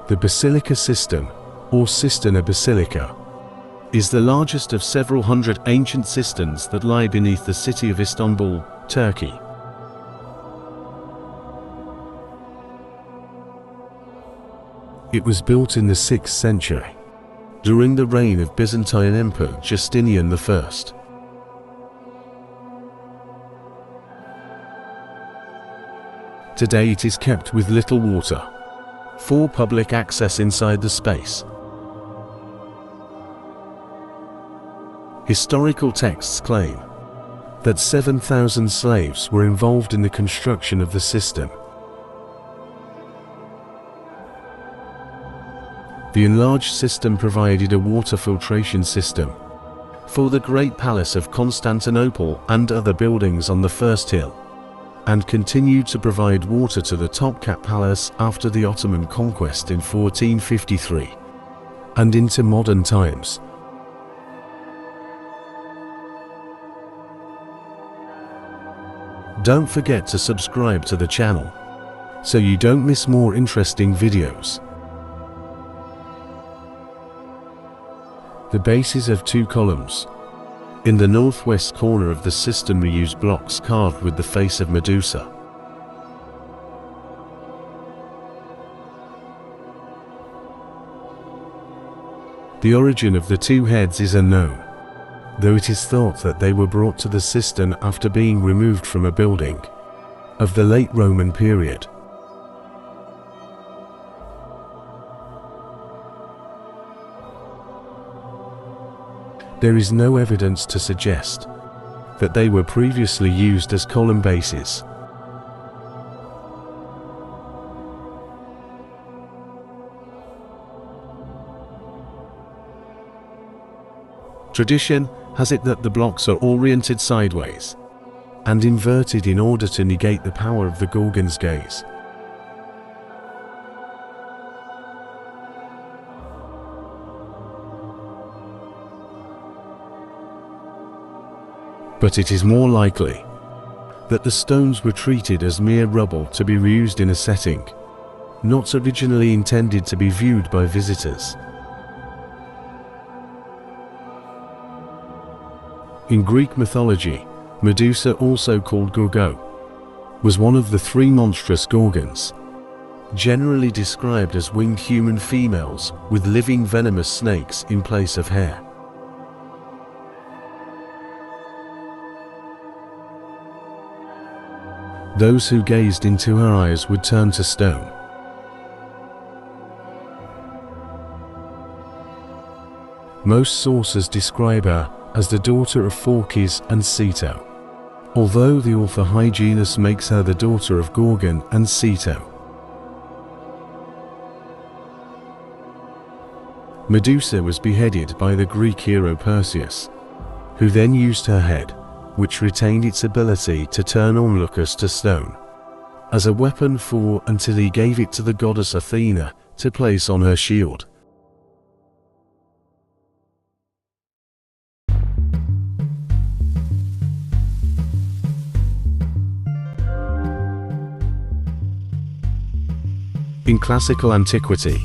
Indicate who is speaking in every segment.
Speaker 1: The Basilica Cistern, or Cistern Basilica, is the largest of several hundred ancient cisterns that lie beneath the city of Istanbul, Turkey. It was built in the 6th century, during the reign of Byzantine Emperor Justinian I. Today it is kept with little water, for public access inside the space. Historical texts claim that 7,000 slaves were involved in the construction of the cistern. The enlarged cistern provided a water filtration system for the Great Palace of Constantinople and other buildings on the first hill, and continued to provide water to the Topkapı Palace after the Ottoman conquest in 1453 and into modern times. Don't forget to subscribe to the channel so you don't miss more interesting videos. The bases of 2 columns in the northwest corner of the cistern reuse blocks carved with the face of Medusa. The origin of the 2 heads is unknown, though it is thought that they were brought to the cistern after being removed from a building of the late Roman period. There is no evidence to suggest that they were previously used as column bases. Tradition has it that the blocks are oriented sideways and inverted in order to negate the power of the Gorgon's gaze. But it is more likely that the stones were treated as mere rubble to be reused in a setting not originally intended to be viewed by visitors. In Greek mythology, Medusa, also called Gorgo, was one of the 3 monstrous Gorgons, generally described as winged human females with living venomous snakes in place of hair. Those who gazed into her eyes would turn to stone. Most sources describe her as the daughter of Phorkys and Ceto, although the author Hyginus makes her the daughter of Gorgon and Ceto. Medusa was beheaded by the Greek hero Perseus, who then used her head, which retained its ability to turn onlookers to stone, as a weapon until he gave it to the goddess Athena to place on her shield. In classical antiquity,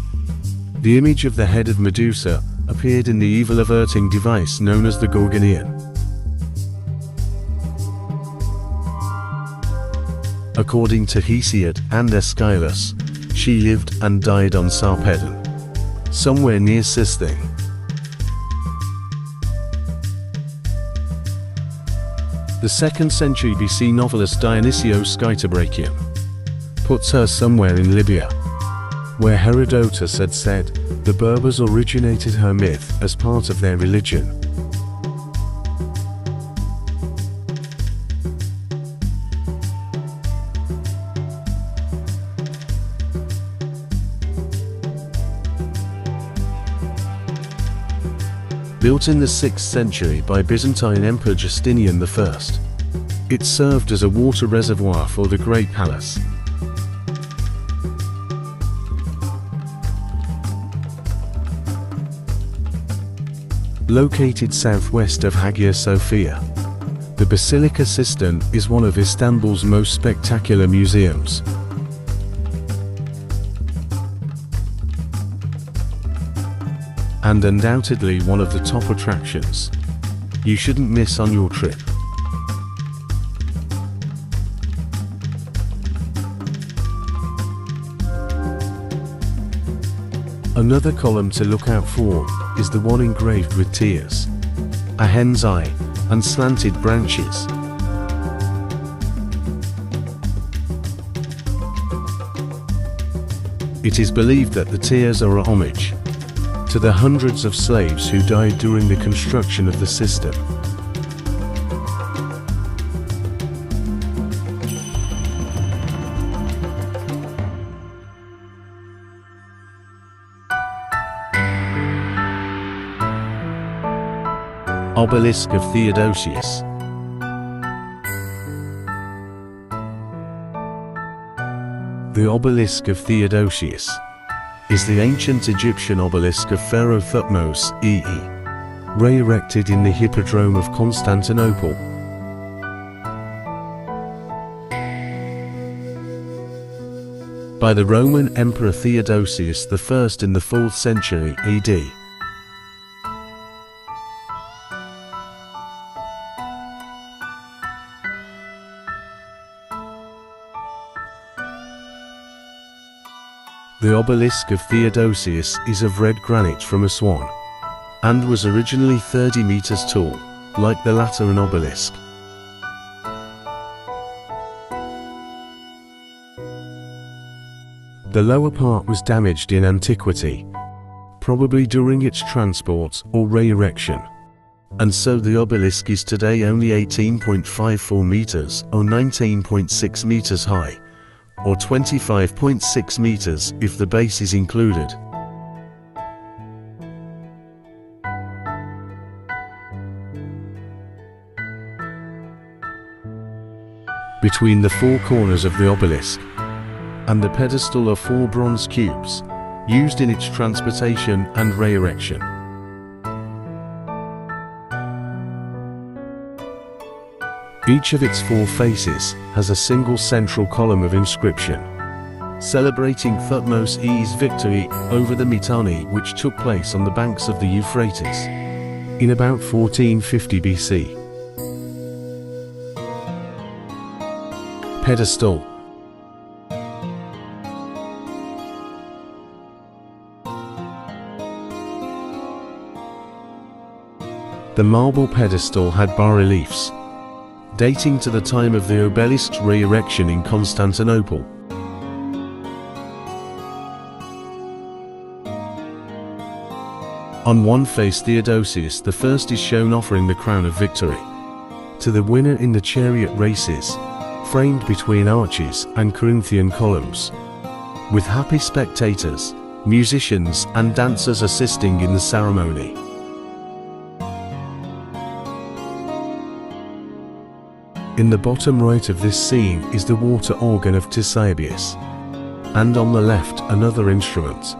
Speaker 1: the image of the head of Medusa appeared in the evil-averting device known as the Gorgonian. According to Hesiod and Aeschylus, she lived and died on Serpent, somewhere near Cistern. The 2nd century BC novelist Dionysios Skytobrachion puts her somewhere in Libya, where Herodotus had said the Berbers originated her myth as part of their religion. Built in the 6th century by Byzantine Emperor Justinian I, it served as a water reservoir for the Great Palace. Located southwest of Hagia Sophia, the Basilica Cistern is one of Istanbul's most spectacular museums. and undoubtedly one of the top attractions you shouldn't miss on your trip. Another column to look out for is the one engraved with tears, a hen's eye, and slanted branches. It is believed that the tears are a homage to the hundreds of slaves who died during the construction of the cistern. Obelisk of Theodosius. The Obelisk of Theodosius is the ancient Egyptian obelisk of Pharaoh Thutmose II, re-erected in the Hippodrome of Constantinople. By the Roman Emperor Theodosius I in the 4th century AD. The obelisk of Theodosius is of red granite from Aswan, and was originally 30 meters tall, like the Lateran obelisk. The lower part was damaged in antiquity, probably during its transport or re-erection, and so the obelisk is today only 18.54 meters or 19.6 meters high, or 25.6 meters if the base is included. Between the four corners of the obelisk and the pedestal are 4 bronze cubes, used in its transportation and re-erection. Each of its 4 faces has a single central column of inscription, celebrating Thutmose I's victory over the Mitanni, which took place on the banks of the Euphrates in about 1450 BC. Pedestal. The marble pedestal had bas-reliefs dating to the time of the obelisk's re-erection in Constantinople. On one face, Theodosius I is shown offering the crown of victory to the winner in the chariot races, framed between arches and Corinthian columns, with happy spectators, musicians and dancers assisting in the ceremony. In the bottom right of this scene is the water organ of Ctesibius, and on the left another instrument.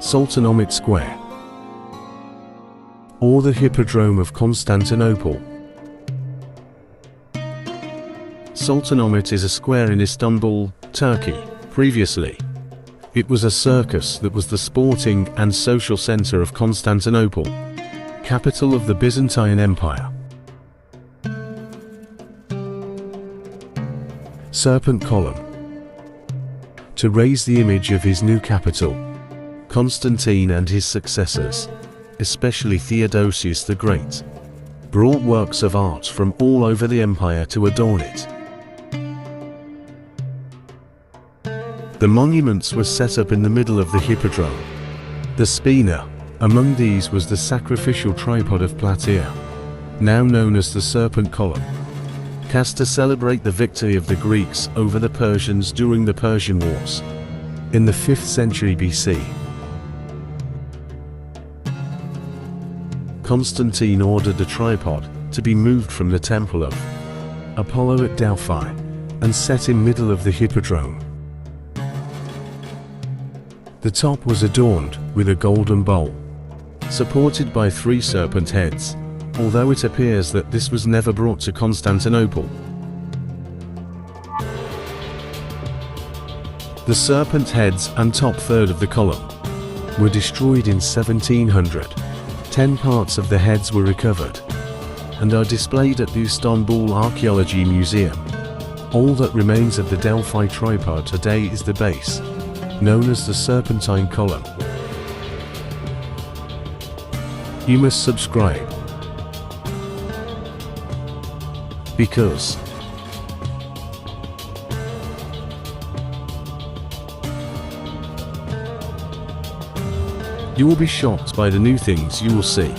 Speaker 1: Sultanahmet Square, or the Hippodrome of Constantinople. Sultanahmet is a square in Istanbul, Turkey. Previously, it was a circus that was the sporting and social center of Constantinople, capital of the Byzantine Empire. Serpent column. To raise the image of his new capital, Constantine and his successors, especially Theodosius the Great, brought works of art from all over the empire to adorn it. The monuments were set up in the middle of the hippodrome. The spina. Among these was the sacrificial tripod of Plataea, now known as the Serpent column, cast to celebrate the victory of the Greeks over the Persians during the Persian Wars in the 5th century BC. Constantine ordered the tripod to be moved from the temple of Apollo at Delphi and set in middle of the hippodrome. The top was adorned with a golden bowl, supported by 3 serpent heads, although it appears that this was never brought to Constantinople. The serpent heads and top third of the column were destroyed in 1700. 10 parts of the heads were recovered and are displayed at the Istanbul Archaeology Museum. All that remains of the Delphi tripod today is the base, known as the Serpentine column. You must subscribe, because you will be shocked by the new things you will see.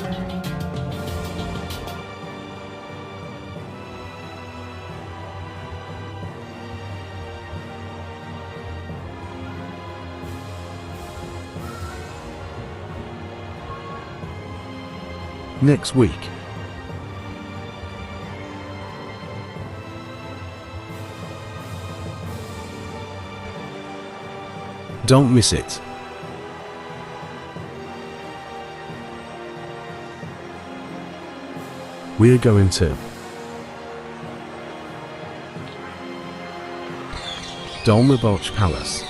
Speaker 1: Next week. Don't miss it. We're going to Dolmabahce Palace.